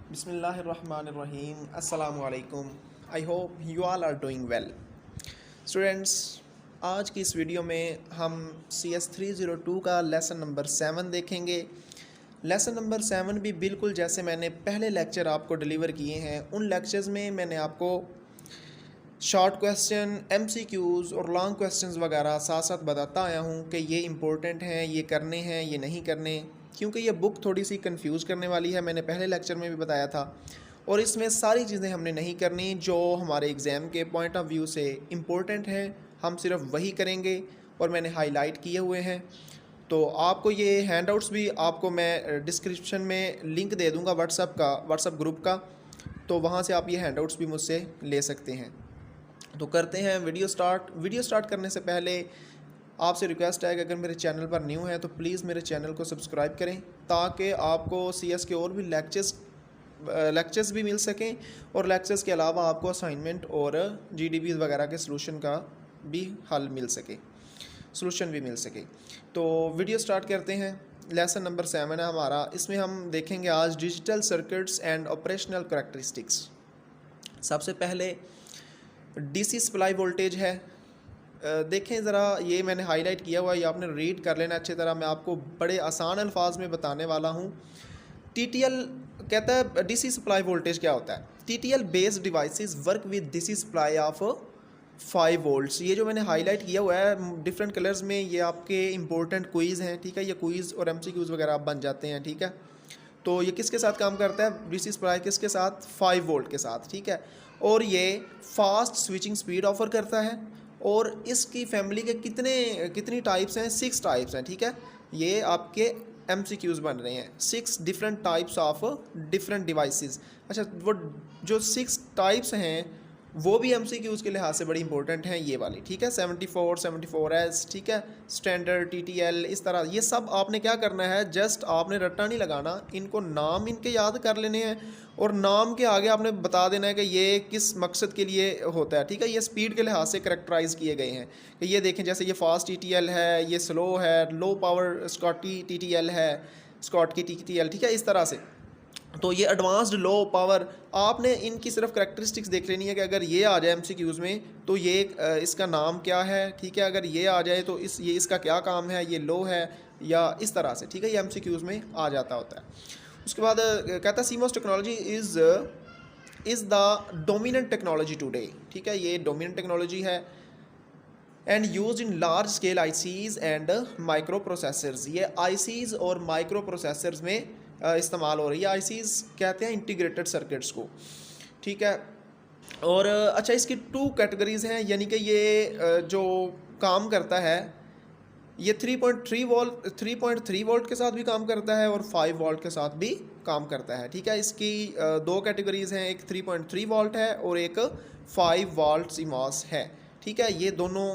बिस्मिल्लाहिर्रहमानिर्रहीम अस्सलामु अलैकुम। I hope you all are doing well. Students, आज की इस वीडियो में हम CS302 का लेसन नंबर 7 देखेंगे। लेसन नंबर 7 भी बिल्कुल जैसे मैंने पहले लेक्चर आपको डिलीवर किए हैं, उन लेक्चर्स में मैंने आपको शॉर्ट क्वेश्चन, MCQs और लॉन्ग क्वेश्चंस वगैरह साथ साथ बताता आया हूँ कि ये इम्पोर्टेंट हैं, ये करने हैं, ये नहीं करने, क्योंकि ये बुक थोड़ी सी कंफ्यूज करने वाली है। मैंने पहले लेक्चर में भी बताया था, और इसमें सारी चीज़ें हमने नहीं करनी जो हमारे एग्ज़ाम के पॉइंट ऑफ व्यू से इम्पोर्टेंट हैं, हम सिर्फ वही करेंगे और मैंने हाईलाइट किए हुए हैं। तो आपको ये हैंडआउट्स भी आपको मैं डिस्क्रिप्शन में लिंक दे दूँगा व्हाट्सअप ग्रुप का, तो वहाँ से आप ये हैंडआउट्स भी मुझसे ले सकते हैं। तो करते हैं वीडियो स्टार्ट करने से पहले आपसे रिक्वेस्ट है कि अगर मेरे चैनल पर न्यू है तो प्लीज़ मेरे चैनल को सब्सक्राइब करें, ताकि आपको CS के और भी लेक्चर्स भी मिल सकें, और लेक्चर्स के अलावा आपको असाइनमेंट और GDBs वगैरह के सोल्यूशन भी मिल सके। तो वीडियो स्टार्ट करते हैं। लेसन नंबर 7 है हमारा। इसमें हम देखेंगे आज digital circuits and operational characteristics. सबसे पहले DC सप्लाई वोल्टेज है। देखें ज़रा, ये मैंने हाईलाइट किया हुआ है, ये आपने रीड कर लेना अच्छी तरह। मैं आपको बड़े आसान अल्फाज में बताने वाला हूँ। TTL कहता है DC सप्लाई वोल्टेज क्या होता है। TTL based devices work with DC supply of 5 volts. ये जो मैंने हाईलाइट किया हुआ है डिफरेंट कलर्स में, ये आपके इंपॉर्टेंट क्विज़ हैं, ठीक है। ये क्विज़ और MCQs वगैरह बन जाते हैं, ठीक है। तो ये किसके साथ काम करता है, DC सप्लाई किसके साथ, 5 वोल्ट के साथ, ठीक है। और ये फास्ट स्विचिंग स्पीड ऑफर करता है, और इसकी फैमिली के कितनी टाइप्स हैं, 6 टाइप्स हैं, ठीक है। ये आपके MCQs बन रहे हैं, 6 different types of different devices. अच्छा, वो जो 6 टाइप्स हैं वो भी MCQs के लिहाज से बड़ी इंपॉर्टेंट हैं, ये वाली, ठीक है। 74, 74S, ठीक है, स्टैंडर्ड, TTL, इस तरह ये सब आपने क्या करना है, जस्ट आपने रट्टा नहीं लगाना, इनको नाम इनके याद कर लेने हैं, और नाम के आगे आपने बता देना है कि ये किस मकसद के लिए होता है, ठीक है। ये स्पीड के लिहाज से करेक्टराइज़ किए गए हैं कि ये देखें, जैसे ये फास्ट TTL है, ये स्लो है, लो पावर स्कॉटी TTL है, स्कॉट की TTL, ठीक है, इस तरह से। तो ये एडवांस्ड लो पावर, आपने इनकी सिर्फ करैक्टरिस्टिक्स देख लेनी है कि अगर ये आ जाए MCQs में तो ये इसका नाम क्या है, ठीक है। अगर ये आ जाए तो ये इसका क्या काम है, ये लो है या इस तरह से, ठीक है। ये MCQs में आ जाता होता है। उसके बाद कहता है CMOS technology is the dominant technology today, ठीक है। ये डोमिनेंट टेक्नोलॉजी है and use in large scale ICs and micro processors. ये ICs और माइक्रो प्रोसेसर्स में इस्तेमाल हो रही है। ICs कहते हैं इंटीग्रेटेड सर्किट्स को, ठीक है। और अच्छा, इसकी 2 कैटेगरीज़ हैं, यानी कि ये जो काम करता है ये 3.3 वोल्ट के साथ भी काम करता है और 5 वोल्ट के साथ भी काम करता है, ठीक है। इसकी 2 कैटेगरीज़ हैं, एक 3.3 वोल्ट है और एक 5 वोल्ट CMOS है, ठीक है। ये दोनों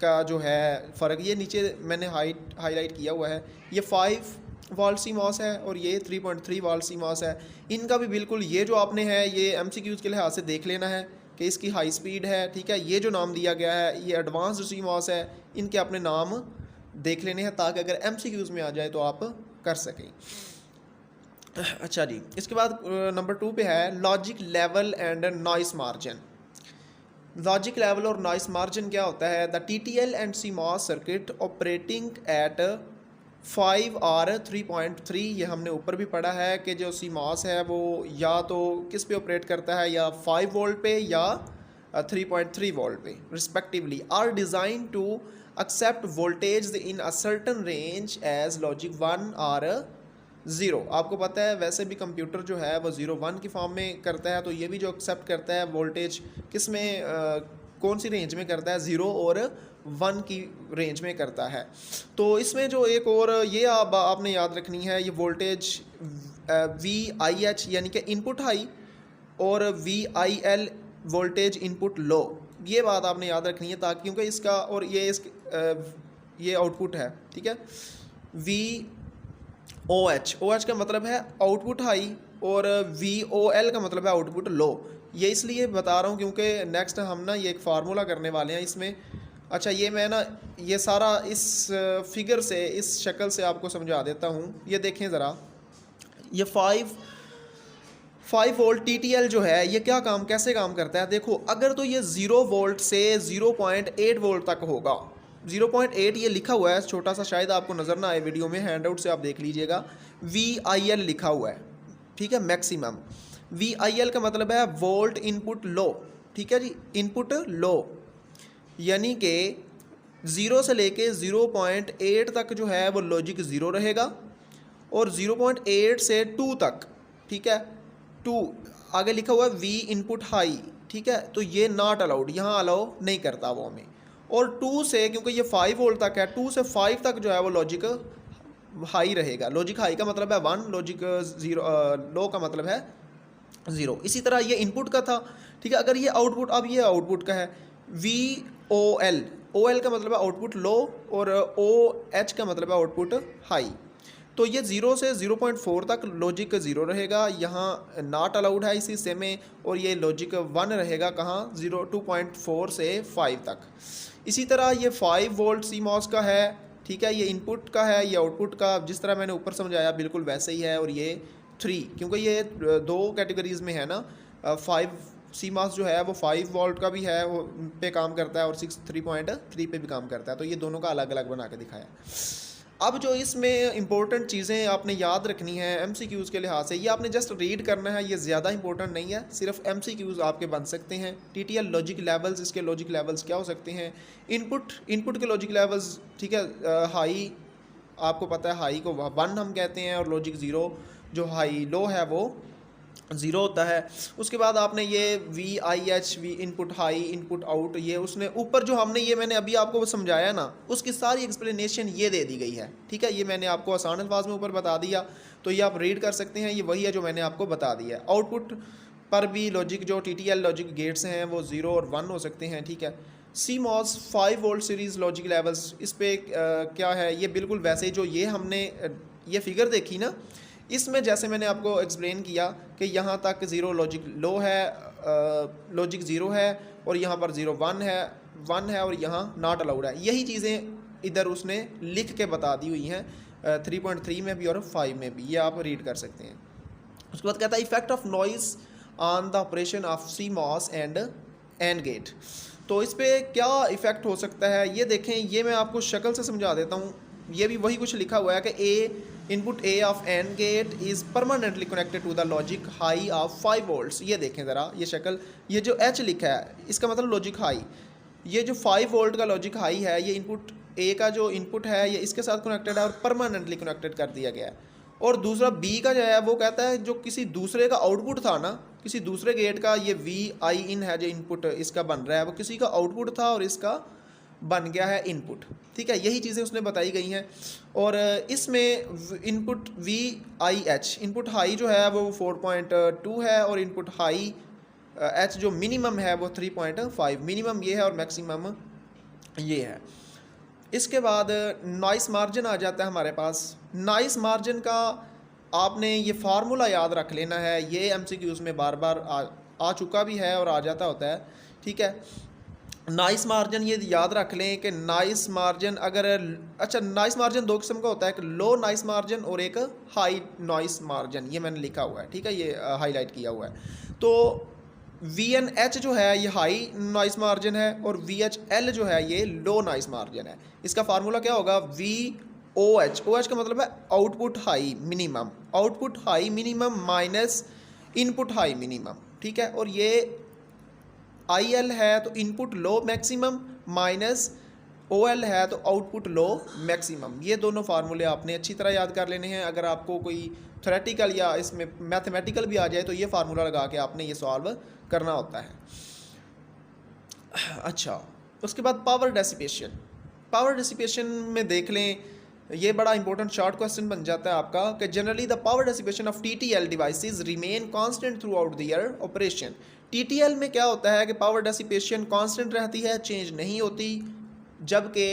का जो है फ़र्क, ये नीचे मैंने हाईलाइट किया हुआ है। ये 5 वोल्ट CMOS है और ये 3.3 वोल्ट CMOS है। इनका भी बिल्कुल ये जो आपने है ये MCQs के लिहाज से देख लेना है कि इसकी हाई स्पीड है, ठीक है। ये जो नाम दिया गया है ये एडवांस्ड CMOS है, इनके अपने नाम देख लेने हैं ताकि अगर MCQs में आ जाए तो आप कर सकें। अच्छा जी, इसके बाद नंबर 2 पे है logic level and noise margin. Logic level और नॉइस मार्जिन क्या होता है, the TTL and CMOS circuit operating eight 5 और 3.3। ये हमने ऊपर भी पढ़ा है कि जो CMOS है वो या तो किस पे ऑपरेट करता है, या 5 वोल्ट पे या 3.3 वोल्ट पे respectively, are design to accept voltage in a certain range as logic 1 और 0। आपको पता है वैसे भी कंप्यूटर जो है वो 0-1 की फॉर्म में करता है, तो ये भी जो एक्सेप्ट करता है वोल्टेज किस में कौन सी रेंज में करता है, 0 और 1 की रेंज में करता है। तो इसमें जो एक और ये आपने याद रखनी है, ये वोल्टेज VIH यानी कि इनपुट हाई और VIL वोल्टेज इनपुट लो, ये बात आपने याद रखनी है, ताकि क्योंकि इसका और ये आउटपुट है, ठीक है। OH का मतलब है आउटपुट हाई और VOL का मतलब है आउटपुट लो। ये इसलिए बता रहा हूँ क्योंकि नेक्स्ट हम ना ये एक फार्मूला करने वाले हैं इसमें। अच्छा, ये मैं ना ये सारा इस फिगर से, इस शक्ल से आपको समझा देता हूँ। ये देखें ज़रा, ये 5 वोल्ट TTL जो है ये क्या काम कैसे काम करता है, देखो अगर तो ये 0 वोल्ट से 0.8 वोल्ट तक होगा, 0.8 ये लिखा हुआ है छोटा सा, शायद आपको नज़र ना आए वीडियो में, हैंड आउट से आप देख लीजिएगा, VIL लिखा हुआ है, ठीक है, मैक्सिमम। VIL का मतलब है वोल्ट इनपुट लो, ठीक है जी, इनपुट लो, यानी कि 0 से लेके 0.8 तक जो है वो लॉजिक 0 रहेगा, और 0.8 से 2 तक, ठीक है, 2 आगे लिखा हुआ है V इनपुट हाई, ठीक है, तो ये नॉट अलाउड, यहाँ अलाउ नहीं करता वो हमें। और 2 से, क्योंकि ये 5 वोल्ट तक है, 2 से 5 तक जो है वो लॉजिक हाई रहेगा। लॉजिक हाई का मतलब है 1, लॉजिक लो का मतलब है 0। इसी तरह ये इनपुट का था, ठीक है। अगर ये आउटपुट, अब ये आउटपुट का है VOL, OL का मतलब है आउटपुट लो, और OH का मतलब है आउटपुट हाई। तो ये 0 से 0.4 तक लॉजिक 0 रहेगा, यहाँ नॉट अलाउड है इसी से में, और ये लॉजिक 1 रहेगा कहाँ, 2.4 से 5 तक। इसी तरह ये 5 वोल्ट CMOS का है, ठीक है, ये इनपुट का है, ये आउटपुट का, जिस तरह मैंने ऊपर समझाया बिल्कुल वैसे ही है। और ये 3, क्योंकि ये 2 कैटेगरीज़ में है ना, 5 CMOS जो है वो 5 वोल्ट का भी है, वो पे काम करता है, और 3.3 पे भी काम करता है, तो ये दोनों का अलग अलग बना के दिखाया। अब जो इसमें इंपॉर्टेंट चीज़ें आपने याद रखनी है MCQs के लिहाज से, ये आपने जस्ट रीड करना है, ये ज़्यादा इंपॉर्टेंट नहीं है, सिर्फ MCQs आपके बन सकते हैं। TTL लॉजिक लेवल्स, इसके लॉजिक लेवल्स क्या हो सकते हैं, इनपुट के लॉजिक लेवल्स, ठीक है, हाई आपको पता है, हाई को 1 हम कहते हैं, और लॉजिक 0 जो हाई लो है वो 0 होता है। उसके बाद आपने ये VIH, V input high, input out, ये उसने ऊपर जो हमने ये मैंने अभी आपको समझाया ना, उसकी सारी एक्सप्लेनेशन ये दे दी गई है, ठीक है, ये मैंने आपको आसान अल्फाज में ऊपर बता दिया, तो ये आप रीड कर सकते हैं, ये वही है जो मैंने आपको बता दिया है। आउटपुट पर भी लॉजिक जो TTL लॉजिक गेट्स हैं वो 0 और 1 हो सकते हैं, ठीक है। CMOS 5 volt series logic levels, इस पर क्या है, ये बिल्कुल वैसे ही जो ये हमने ये फिगर देखी ना, इसमें जैसे मैंने आपको एक्सप्लेन किया कि यहाँ तक 0 लॉजिक लो है, लॉजिक 0 है, और यहाँ पर 0 1 है, और यहाँ नॉट अलाउड है। यही चीज़ें इधर उसने लिख के बता दी हुई हैं 3.3 में भी और 5 में भी, ये आप रीड कर सकते हैं। उसके बाद कहता है effect of noise on the operation of CMOS and AND gate. तो इस पर क्या इफ़ेक्ट हो सकता है ये देखें, ये मैं आपको शक्ल से समझा देता हूँ। ये भी वही कुछ लिखा हुआ है कि input A of AND gate is permanently connected to the logic high of 5 volts. ये देखें ज़रा, ये शक्ल, ये जो H लिखा है इसका मतलब लॉजिक हाई, ये जो 5 वोल्ट का लॉजिक हाई है, ये इनपुट A का जो इनपुट है ये इसके साथ कनेक्टेड है और परमानेंटली कनेक्टेड कर दिया गया है। और दूसरा B का जो है वो कहता है जो किसी दूसरे का आउटपुट था ना, किसी दूसरे गेट का, ये VI इन है जो इनपुट इसका बन रहा है, वो किसी का आउटपुट था और इसका बन गया है इनपुट, ठीक है। यही चीज़ें उसने बताई गई हैं। और इसमें इनपुट VIH, इनपुट हाई जो है वो 4.2 है, और इनपुट हाई H जो मिनिमम है वो 3.5, मिनिमम ये है और मैक्सिमम ये है। इसके बाद नॉइस मार्जिन आ जाता है हमारे पास। नॉइस मार्जिन का आपने ये फार्मूला याद रख लेना है, ये MCQs में बार बार आ चुका भी है और आ जाता होता है, ठीक है। नॉइस मार्जिन ये याद रख लें कि नॉइस मार्जिन अगर, अच्छा, नॉइस मार्जिन 2 किस्म का होता है, एक लो नॉइस मार्जिन और एक हाई नॉइस मार्जिन, ये मैंने लिखा हुआ है, ठीक है, ये हाईलाइट किया हुआ है। तो VNH जो है ये हाई नॉइस मार्जिन है, और VHL जो है ये लो नॉइस मार्जिन है। इसका फार्मूला क्या होगा, VOH, OH का मतलब है output high minimum, output high minimum minus input high minimum, ठीक है। और ये IL है तो input low maximum minus OL है तो आउटपुट लो मैक्सिमम। ये दोनों फार्मूले आपने अच्छी तरह याद कर लेने हैं। अगर आपको कोई थ्योरेटिकल या इसमें मैथमेटिकल भी आ जाए तो ये फार्मूला लगा के आपने ये सॉल्व करना होता है। अच्छा, उसके बाद पावर डेसिपेशन। पावर डेसिपेशन में देख लें, ये बड़ा इंपॉर्टेंट शॉर्ट क्वेश्चन बन जाता है आपका कि generally the power dissipation of TTL devices remain constant through out the year operation. TTL में क्या होता है कि पावर डेसिपेशन कांस्टेंट रहती है, चेंज नहीं होती, जबकि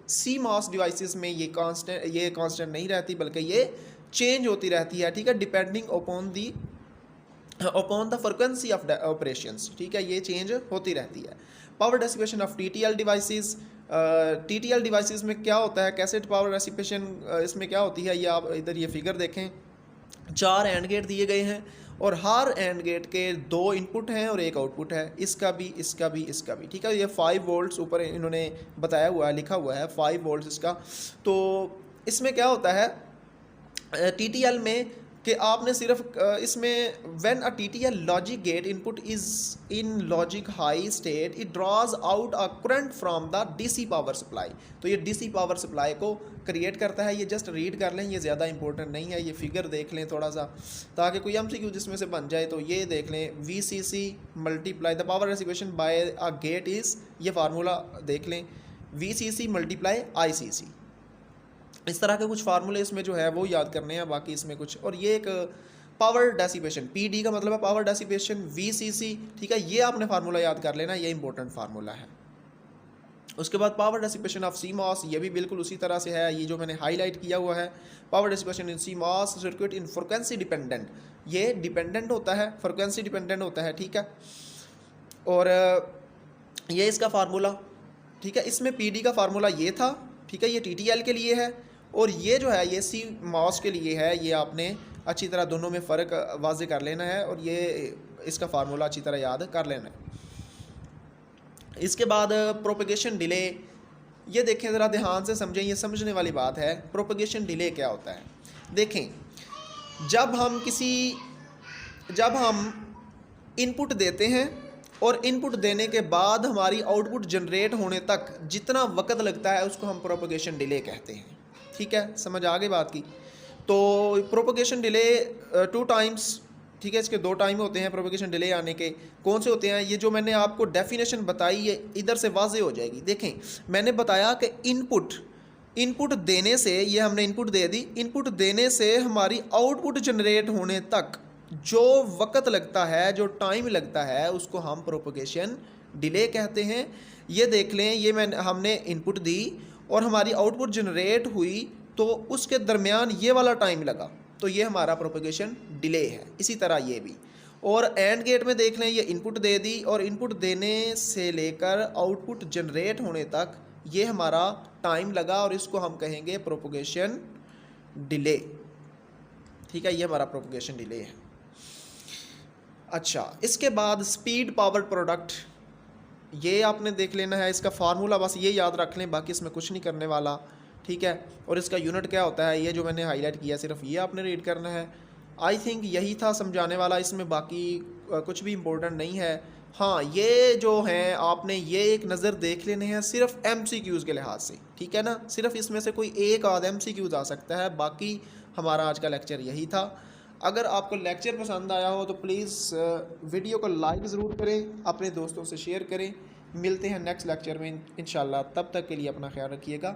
CMOS डिवाइसेस में ये कांस्टेंट नहीं रहती बल्कि ये चेंज होती रहती है, ठीक है, depending upon the frequency of operations, ठीक है, ये चेंज होती रहती है। Power dissipation of TTL devices, TTL devices में क्या होता है, कैसेट पावर डेसिपेशन इसमें क्या होती है, ये आप इधर ये फिगर देखें, 4 AND गेट दिए गए हैं और हर एंड गेट के 2 इनपुट हैं और 1 आउटपुट है, इसका भी, इसका भी, इसका भी, ठीक है। ये 5 वोल्ट्स ऊपर इन्होंने बताया हुआ है, लिखा हुआ है 5 वोल्ट्स इसका। तो इसमें क्या होता है TTL में कि आपने सिर्फ इसमें when a TTL logic gate input is in logic high state it draws out a current from the DC power supply. तो ये DC पावर सप्लाई को क्रिएट करता है। ये जस्ट रीड कर लें, ये ज़्यादा इंपॉर्टेंट नहीं है, ये फिगर देख लें थोड़ा सा ताकि कोई MCQ जिसमें से बन जाए। तो ये देख लें VCC multiply the power dissipation by a gate is, ये फार्मूला देख लें VCC मल्टीप्लाई ICC। इस तरह के कुछ फार्मूले इसमें जो है वो याद करने हैं, बाकी इसमें कुछ। और ये एक पावर डेसिपेशन, PD का मतलब है पावर डेसिपेशन, VCC, ठीक है, ये आपने फार्मूला याद कर लेना, ये इंपॉर्टेंट फार्मूला है। उसके बाद पावर डेसिपेशन ऑफ CMOS, ये भी बिल्कुल उसी तरह से है, ये जो मैंने हाईलाइट किया हुआ है। Power dissipation in CMOS circuit in frequency dependent, ये डिपेंडेंट होता है, फ्रिक्वेंसी डिपेंडेंट होता है, ठीक है। और ये इसका फार्मूला, ठीक है। इसमें PD का फार्मूला ये था, ठीक है, ये TTL के लिए है, और ये जो है ये CMOS के लिए है। ये आपने अच्छी तरह दोनों में फ़र्क वाज़े कर लेना है और ये इसका फार्मूला अच्छी तरह याद कर लेना है। इसके बाद प्रोपगेशन डिले, ये देखें ज़रा ध्यान से समझें, ये समझने वाली बात है। प्रोपगेशन डिले क्या होता है? देखें, जब हम इनपुट देते हैं और इनपुट देने के बाद हमारी आउटपुट जनरेट होने तक जितना वक्त लगता है उसको हम प्रोपगेशन डिले कहते हैं, ठीक है। समझ आ गई बात की? तो प्रोपगेशन डिले 2 टाइम्स, ठीक है, इसके 2 टाइम होते हैं प्रोपगेशन डिले आने के। कौन से होते हैं? ये जो मैंने आपको डेफिनेशन बताई है इधर से वाजे हो जाएगी। देखें, मैंने बताया कि इनपुट देने से, ये हमने इनपुट दे दी, इनपुट देने से हमारी आउटपुट जनरेट होने तक जो वक्त लगता है, जो टाइम लगता है, उसको हम प्रोपगेशन डिले कहते हैं। ये देख लें, ये हमने इनपुट दी और हमारी आउटपुट जनरेट हुई, तो उसके दरमियान ये वाला टाइम लगा, तो ये हमारा प्रोपगेशन डिले है। इसी तरह ये भी। और एंड गेट में देख लें, ये इनपुट दे दी और इनपुट देने से लेकर आउटपुट जनरेट होने तक ये हमारा टाइम लगा और इसको हम कहेंगे प्रोपगेशन डिले, ठीक है। ये हमारा प्रोपगेशन डिले है। अच्छा, इसके बाद स्पीड पावर प्रोडक्ट, ये आपने देख लेना है। इसका फार्मूला बस ये याद रख लें, बाकी इसमें कुछ नहीं करने वाला, ठीक है। और इसका यूनिट क्या होता है, ये जो मैंने हाईलाइट किया सिर्फ ये आपने रीड करना है। आई थिंक यही था समझाने वाला, इसमें बाकी कुछ भी इम्पोर्टेंट नहीं है। हाँ, ये जो हैं आपने ये एक नज़र देख लेने हैं सिर्फ MCQs के लिहाज से, ठीक है ना। सिर्फ इसमें से कोई एक आध MCQs आ सकता है, बाकी हमारा आज का लेक्चर यही था। अगर आपको लेक्चर पसंद आया हो तो प्लीज़ वीडियो को लाइक ज़रूर करें, अपने दोस्तों से शेयर करें। मिलते हैं नेक्स्ट लेक्चर में इंशाल्लाह, तब तक के लिए अपना ख्याल रखिएगा।